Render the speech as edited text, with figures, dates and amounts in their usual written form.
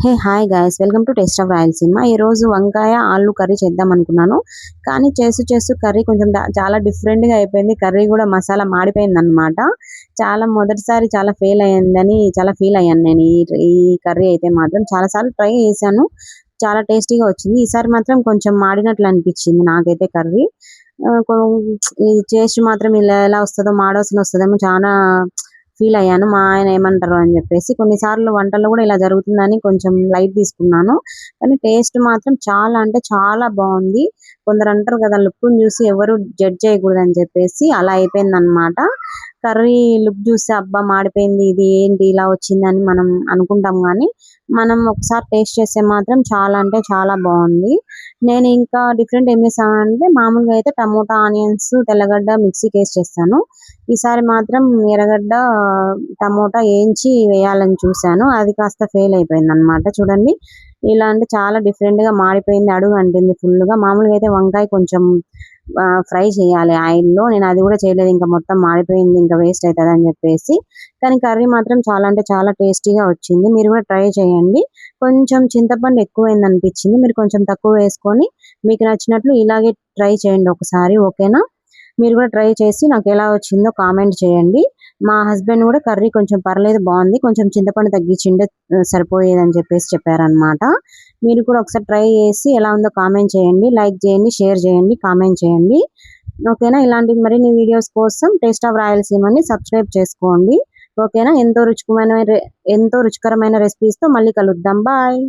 Hey hi guys, welcome to taste of Rayalaseema. ఈరోజు వంకాయ ఆలు కర్రీ చేద్దాం అనుకున్నాను. కానీ చేస్తూ కర్రీ కొంచెం చాలా డిఫరెంట్గా అయిపోయింది. కర్రీ కూడా మసాలా మాడిపోయింది అనమాట. మొదటిసారి చాలా ఫెయిల్ అయ్యిందని చాలా ఫీల్ అయ్యాను నేను. ఈ కర్రీ అయితే మాత్రం చాలాసార్లు ట్రై చేశాను, చాలా టేస్టీగా వచ్చింది. ఈసారి మాత్రం కొంచెం మాడినట్లు అనిపించింది నాకైతే కర్రీ. ఈ టేస్ట్ మాత్రం ఇలా ఎలా వస్తుందో, మాడవాసన వస్తుందేమో చాలా ఫీల్ అయ్యాను. మా ఆయన ఏమంటారు అని చెప్పేసి కొన్నిసార్లు వంటల్లో కూడా ఇలా జరుగుతుందని కొంచెం లైట్ తీసుకున్నాను. కానీ టేస్ట్ మాత్రం చాలా అంటే చాలా బాగుంది. కొందరు అంటారు కదా, లుక్ని చూసి ఎవరు జడ్జ్ చేయకూడదు అని చెప్పేసి అలా అయిపోయింది అనమాట. కర్రీ లుక్ చూస్తే అబ్బా మాడిపోయింది, ఇది ఏంటి ఇలా వచ్చిందని మనం అనుకుంటాం. కానీ మనం ఒకసారి టేస్ట్ చేస్తే మాత్రం చాలా అంటే చాలా బాగుంది. నేను ఇంకా డిఫరెంట్ ఏం చేస్తానంటే, మామూలుగా అయితే టమోటా, ఆనియన్స్, తెల్లగడ్డ మిక్సీకి వేసి చేస్తాను. ఈసారి మాత్రం ఎర్రగడ్డ, టమోటా వేయించి వేయాలని చూశాను. అది కాస్త ఫెయిల్ అయిపోయింది అనమాట. చూడండి, ఇలా అంటే చాలా డిఫరెంట్గా మాడిపోయింది, అడుగు అంటింది ఫుల్గా. మామూలుగా అయితే వంకాయ కొంచెం ఫ్రై చేయాలి ఆయిల్లో, నేను అది కూడా చేయలేదు. ఇంకా మొత్తం మాడిపోయింది, ఇంకా వేస్ట్ అవుతుంది అని చెప్పేసి. కానీ కర్రీ మాత్రం చాలా అంటే చాలా టేస్టీగా వచ్చింది. మీరు కూడా ట్రై చేయండి. కొంచెం చింతపండు ఎక్కువైంది అనిపించింది, మీరు కొంచెం తక్కువ వేసుకొని మీకు నచ్చినట్లు ఇలాగే ట్రై చేయండి ఒకసారి, ఓకేనా? మీరు కూడా ట్రై చేసి నాకు ఎలా వచ్చిందో కామెంట్ చేయండి. మా హస్బెండ్ కూడా కర్రీ కొంచెం పర్లేదు, బాగుంది, కొంచెం చింతపండు తగ్గించిండే సరిపోయేదని చెప్పేసి చెప్పారనమాట. మీరు కూడా ఒకసారి ట్రై చేసి ఎలా ఉందో కామెంట్ చేయండి. లైక్ చేయండి, షేర్ చేయండి, కామెంట్ చేయండి, ఓకేనా? ఇలాంటి మరిన్ని వీడియోస్ కోసం టేస్ట్ ఆఫ్ రాయలసీమని సబ్స్క్రైబ్ చేసుకోండి, ఓకేనా? ఎంతో రుచికరమైన రెసిపీస్తో మళ్ళీ కలుద్దాం. బాయ్.